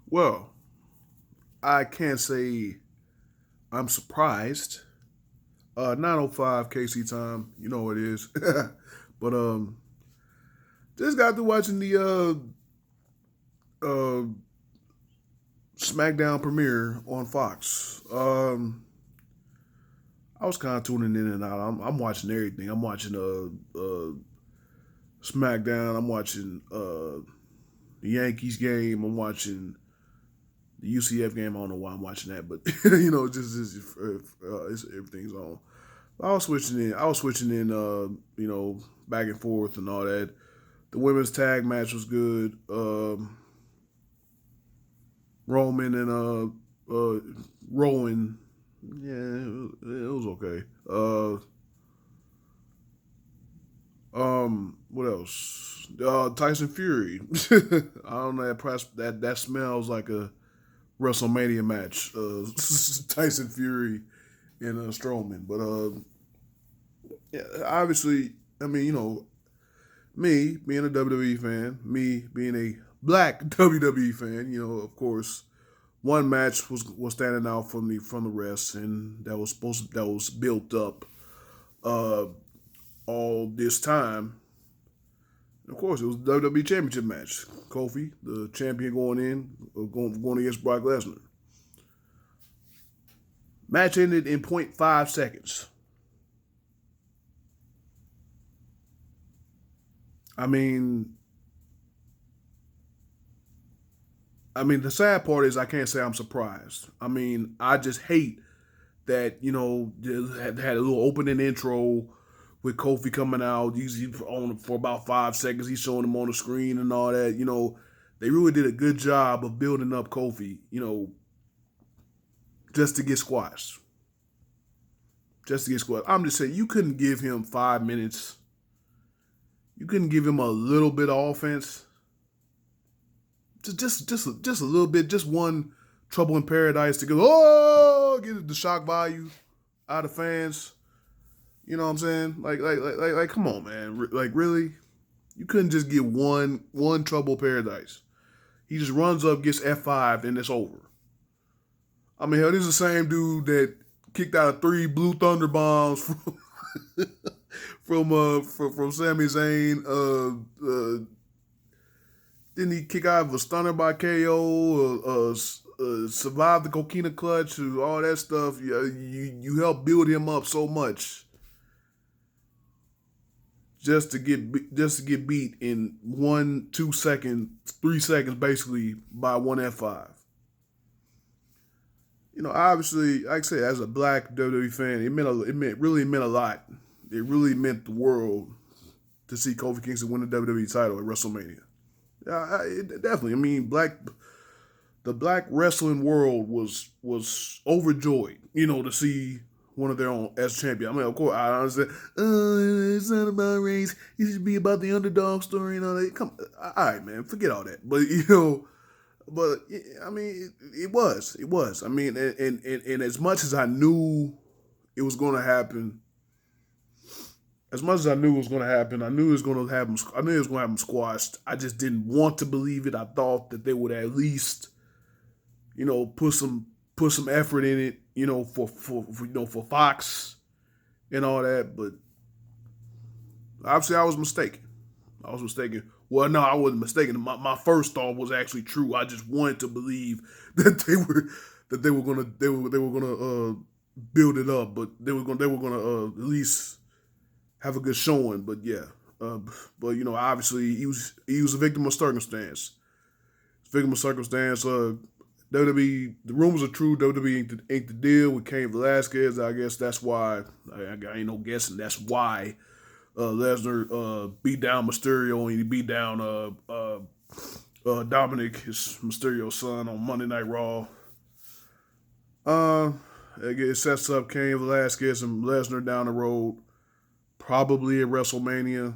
Well, I can't say I'm surprised. 9:05 KC time, you know what it is. but just got through watching the uh SmackDown premiere on Fox. I was kind of tuning in and out. I'm watching everything. I'm watching SmackDown. I'm watching the Yankees game. I'm watching the UCF game. I don't know why I'm watching that, but everything's on. I was switching in. Back and forth and all that. The women's tag match was good. Roman and Rowan, yeah, it was okay. What else? Tyson Fury. I don't know. That smells like a WrestleMania match. Tyson Fury and Strowman, but yeah, obviously, I mean, me being a WWE fan, me being a black WWE fan, of course, one match was standing out from the rest, and that was built up uh, all this time. And of course, it was the WWE Championship match. Kofi, the champion, going against Brock Lesnar. Match ended in point .5 seconds. I mean, the sad part is I can't say I'm surprised. I mean, I just hate that had a little opening intro with Kofi coming out. He's on for about 5 seconds. He's showing him on the screen and all that. They really did a good job of building up Kofi. Just to get squashed. Just to get squashed. I'm just saying you couldn't give him 5 minutes. You couldn't give him a little bit of offense. Just a little bit. Just one trouble in paradise to go. Get the shock value out of fans. You know what I'm saying? Like, come on, man. Like, really? You couldn't just get one trouble paradise. He just runs up, gets F5, and it's over. I mean, hell, this is the same dude that kicked out of 3 Blue Thunder bombs from Sami Zayn. Didn't he kick out of a stunner by KO? Survive the coquina clutch, all that stuff. You helped build him up so much just to get beat in 1, 2 seconds, 3 seconds, basically by one F5. Obviously, like I said, as a black WWE fan, really meant a lot. It really meant the world to see Kofi Kingston win the WWE title at WrestleMania. Definitely. I mean, the black wrestling world was overjoyed, to see one of their own as champion. I mean, of course, I understand. It's not about race. It should be about the underdog story and all that. Come, all right, man, forget all that. But I mean, it was. I mean, and as much as I knew it was going to happen, as much as I knew it was going to happen, I knew it was going to happen. I knew it was going to have them squashed. I just didn't want to believe it. I thought that they would at least, put some effort in it, for Fox and all that. But obviously, I was mistaken. Well, no, I wasn't mistaken. My first thought was actually true. I just wanted to believe that they were gonna build it up, but they were gonna at least have a good showing. But yeah, but obviously he was a victim of circumstance. Victim of circumstance. WWE, the rumors are true. WWE inked the deal with Cain Velasquez. I guess that's why. I ain't no guessing. That's why Lesnar beat down Mysterio and he beat down Dominic, his Mysterio's son, on Monday Night Raw. It sets up Cain Velasquez and Lesnar down the road, probably at WrestleMania.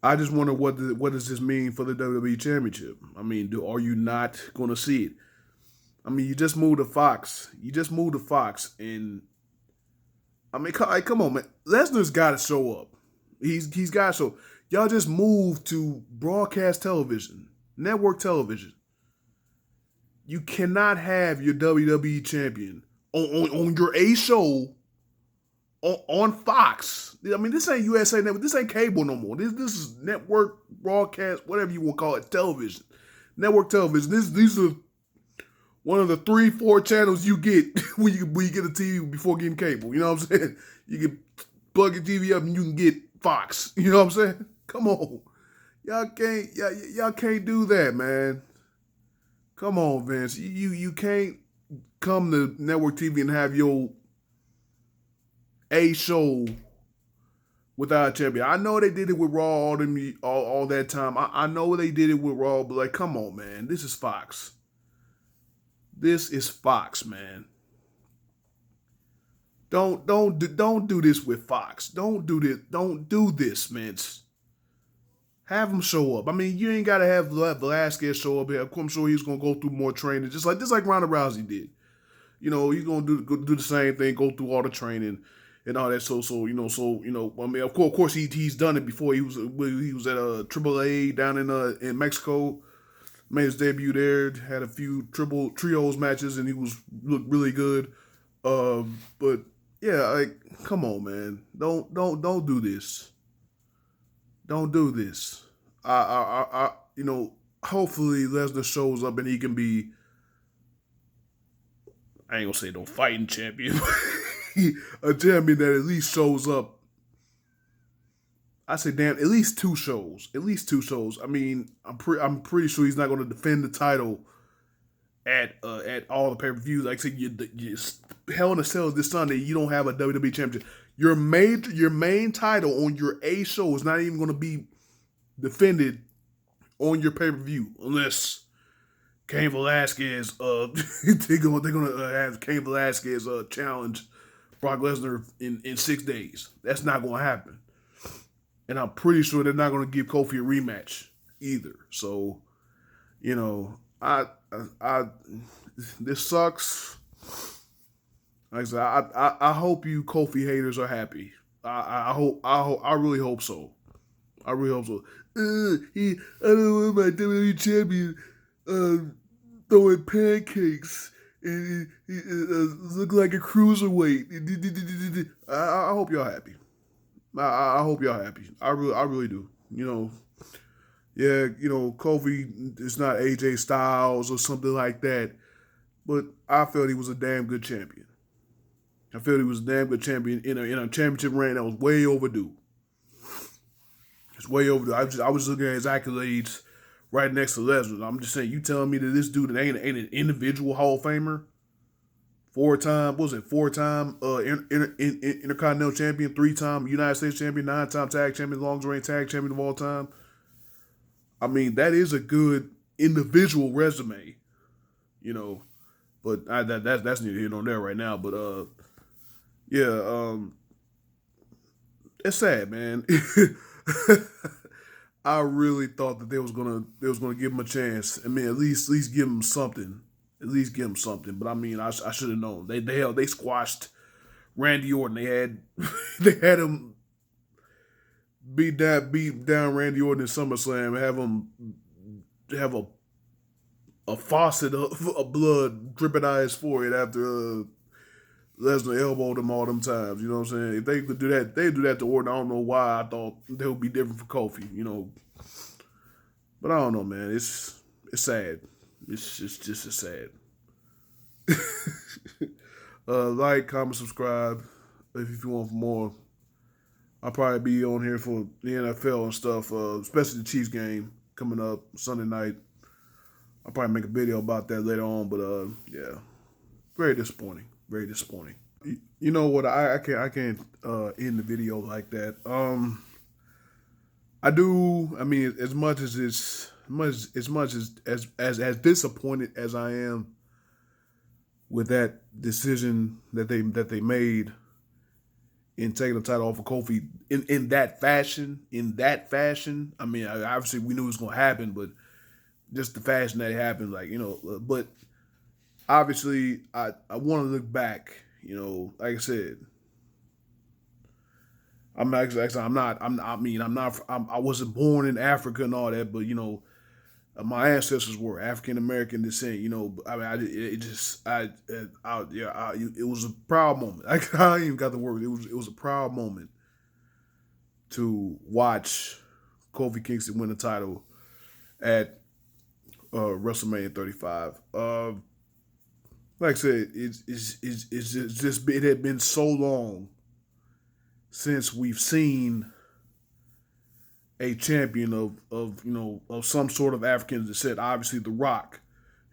I just wonder what does this mean for the WWE Championship? I mean, are you not going to see it? I mean, you just moved to Fox. And I mean, come on, man. Lesnar's got to show up. He's got to show. Y'all just moved to broadcast television. Network television. You cannot have your WWE champion on your A show on Fox. I mean, this ain't USA Network. This ain't cable no more. This is network broadcast, whatever you want to call it, television. Network television. These are one of the 3-4 channels you get when you get a TV before getting cable. You know what I'm saying? You can plug your TV up and you can get Fox. You know what I'm saying? Come on, y'all can't do that, man. Come on, Vince. You can't come to network TV and have your A show without a champion. I know they did it with Raw all that time. I know they did it with Raw, but like, come on, man. This is Fox. This is Fox, man. Don't do this with Fox. Don't do this. Don't do this, Vince. Have him show up. I mean, you ain't gotta have Velasquez show up here. I'm sure he's gonna go through more training, just like Ronda Rousey did. You know, he's gonna do the same thing, go through all the training and all that. So I mean, of course he's done it before. He was at AAA down in Mexico, made his debut there, had a few trios matches, and he looked really good. But yeah, like, come on, man, don't do this. Don't do this. Hopefully Lesnar shows up and he can be, I ain't gonna say no fighting champion, a champion that at least shows up. I say, damn, at least 2 shows. At least 2 shows. I mean, I'm pretty sure he's not going to defend the title at all the pay-per-views. Like I said, you Hell in a Cell this Sunday. You don't have a WWE champion. Your main title on your A show is not even going to be defended on your pay-per-view unless Cain Velasquez. They're gonna have Cain Velasquez challenge Brock Lesnar in 6 days. That's not going to happen. And I'm pretty sure they're not going to give Kofi a rematch either. So, this sucks. Like I said, I hope you Kofi haters are happy. I really hope so. I really hope so. I don't want my WWE champion throwing pancakes and look like a cruiserweight. I hope y'all happy. I hope y'all happy. I really do. Kofi is not AJ Styles or something like that, but I felt he was a damn good champion. I felt he was a damn good champion in a championship reign that was way overdue. It's way overdue. I was looking at his accolades right next to Lesnar. I'm just saying, you telling me that this dude ain't an individual Hall of Famer? 4-time Intercontinental Champion, 3-time United States Champion, 9-time Tag Champion, longest reigning Tag Champion of all time. I mean, that is a good individual resume, But that's neither here nor there right now. But it's sad, man. I really thought that they was gonna give him a chance. I mean, at least give him something. At least give him something. But I mean, I should have known. They squashed Randy Orton. They had him beat down Randy Orton in SummerSlam. Have him have a faucet of blood dripping out his forehead after Lesnar elbowed him all them times. You know what I'm saying? If they could do that, they'd do that to Orton. I don't know why I thought they would be different for Kofi. But I don't know, man. It's sad. It's just sad. Like, comment, subscribe if you want more. I'll probably be on here for the NFL and stuff, especially the Chiefs game coming up Sunday night. I'll probably make a video about that later on, but yeah, very disappointing. Very disappointing. You know what? I can't end the video like that. I do. I mean, as much as disappointed as I am with that decision that they made in taking the title off of Kofi in that fashion. I mean, obviously we knew it was going to happen, but just the fashion that it happened, but obviously I want to look back, like I said, I wasn't born in Africa and all that, but My ancestors were African American descent. You know, I mean, it just, yeah, it was a proud moment. I ain't even got the word. It was a proud moment to watch Kofi Kingston win the title at WrestleMania 35. Like I said, it's just it had been so long since we've seen a champion of of some sort of African descent. Obviously, The Rock,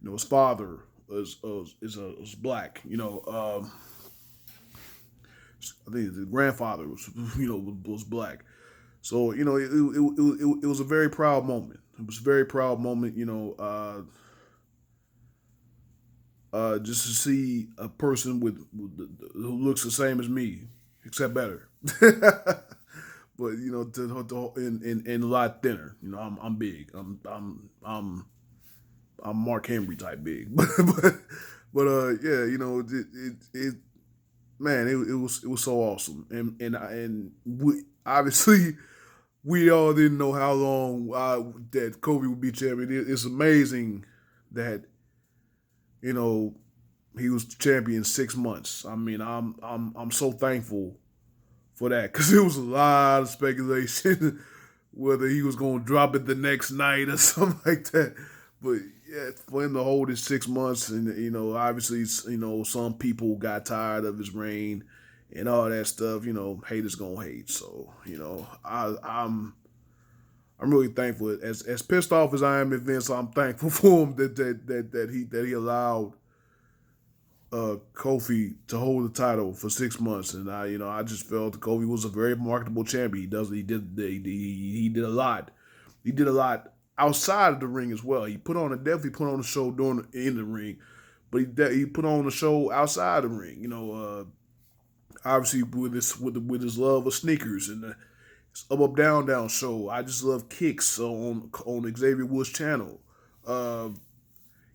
his father is black. I think his grandfather was was black. So it was a very proud moment. It was a very proud moment. Just to see a person who looks the same as me, except better. But and a lot thinner. I'm big. I'm Mark Henry type big. But yeah, man, it was so awesome, and we obviously we all didn't know how long that Kobe would be champion. It's amazing that you know he was champion 6 months. I mean, I'm so thankful for that because it was a lot of speculation whether he was going to drop it the next night or something like that. But yeah, for him to hold it 6 months, and obviously, some people got tired of his reign and all that stuff. Haters gonna hate. So I'm really thankful. As pissed off as I am at Vince, I'm thankful for him that he allowed Kofi to hold the title for 6 months, and I just felt that Kofi was a very marketable champion. He did a lot. He did a lot outside of the ring as well. He definitely put on a show in the ring, but he put on a show outside the ring. Obviously with his love of sneakers and the up down down show. I just love kicks on Xavier Woods' channel. Uh,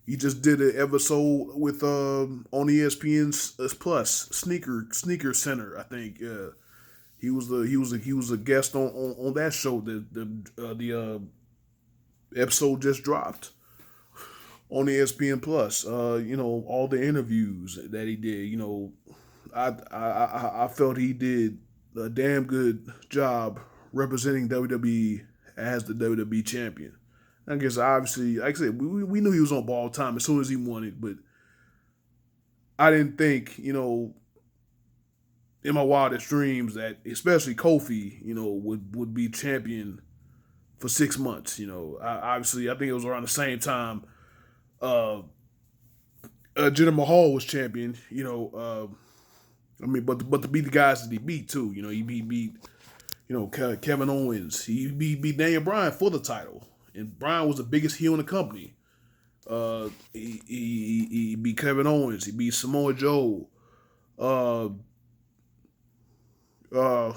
he just did an episode with on ESPN's Plus Sneaker Center. I think he was a guest on that show. The episode just dropped on ESPN Plus. All the interviews that he did. I felt he did a damn good job representing WWE as the WWE champion. I guess obviously, like I said, we knew he was on ball time as soon as he won it, but I didn't think, in my wildest dreams that especially Kofi, would be champion for 6 months. Obviously, I think it was around the same time uh, Jinder Mahal was champion. I mean, but to beat the guys that he beat too, he beat Kevin Owens. He beat Daniel Bryan for the title, and Bryan was the biggest heel in the company. He beat Kevin Owens. He beat Samoa Joe. Uh, uh,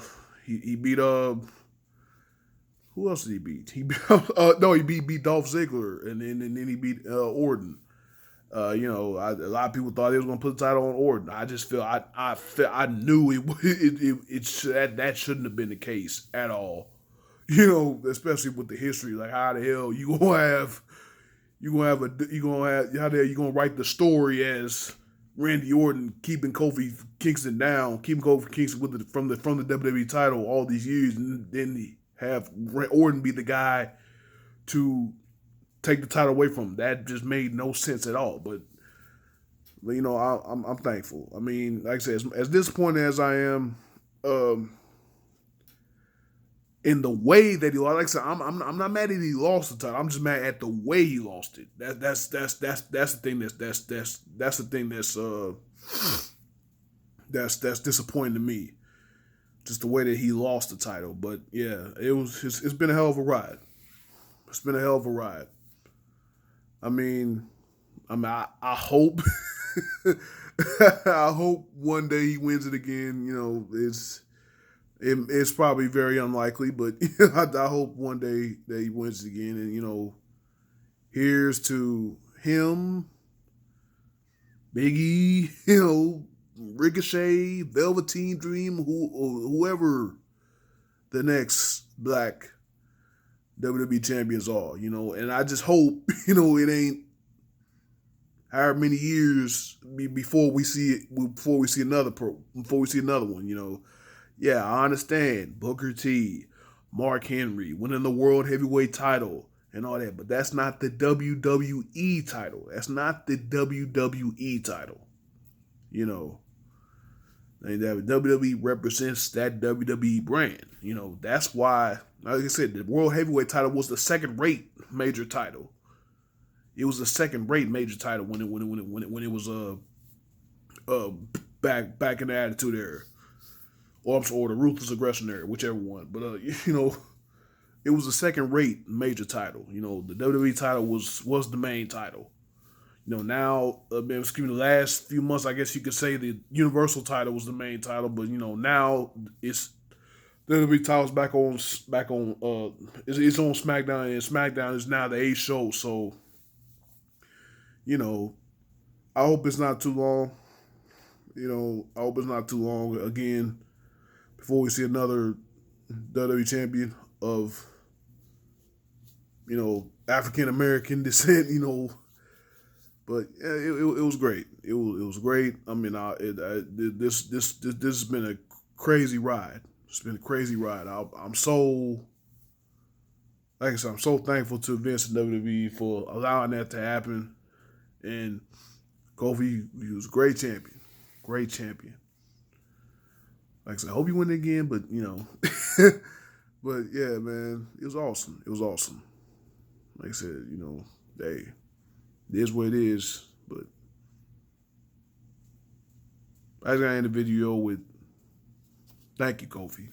he beat who else did he beat? He beat, no, he beat Dolph Ziggler, and then he beat Orton. A lot of people thought they was gonna put the title on Orton. I just feel I knew that shouldn't have been the case at all. Especially with the history. Like, how the hell how the hell you gonna write the story as Randy Orton keeping Kofi Kingston down, keeping Kofi Kingston from the WWE title all these years, and then have Orton be the guy to take the title away from him. That just made no sense at all. But I'm thankful. I mean, like I said, as disappointed as I am, in the way that he lost. Like I said, I'm not mad that he lost the title. I'm just mad at the way he lost it. That's the thing that's the thing that's disappointing to me. Just the way that he lost the title. But yeah, it's been a hell of a ride. It's been a hell of a ride. I mean, I hope I hope one day he wins it again. It's probably very unlikely, but I hope one day that he wins it again. And here's to him, Biggie, Ricochet, Velveteen Dream, whoever the next black WWE champions are, and I just hope, it ain't however many years before we see it, before we see another one. Yeah, I understand Booker T, Mark Henry winning the world heavyweight title and all that, but that's not the WWE title. That's not the WWE title. You know, and that WWE represents that WWE brand. That's why, like I said, the world heavyweight title was the second rate major title. It was the second rate major title when it was uh back in the Attitude Era, or the Ruthless Aggression Era, whichever one. But it was the second rate major title. The WWE title was the main title. Now, the last few months, I guess you could say the Universal title was the main title, but now it's the WWE title's back on it's on SmackDown, and SmackDown is now the 8th show. So I hope it's not too long. I hope it's not too long again before we see another WWE champion of African American descent. But yeah, it was great. It was great. I mean, this has been a crazy ride. It's been a crazy ride. I'm so, like I said, I'm so thankful to Vince and WWE for allowing that to happen. And Kofi, he was a great champion. Great champion. Like I said, I hope you win again, but but yeah, man, it was awesome. It was awesome. Like I said, hey, it is what it is. But I just got to end the video with thank you, Kofi.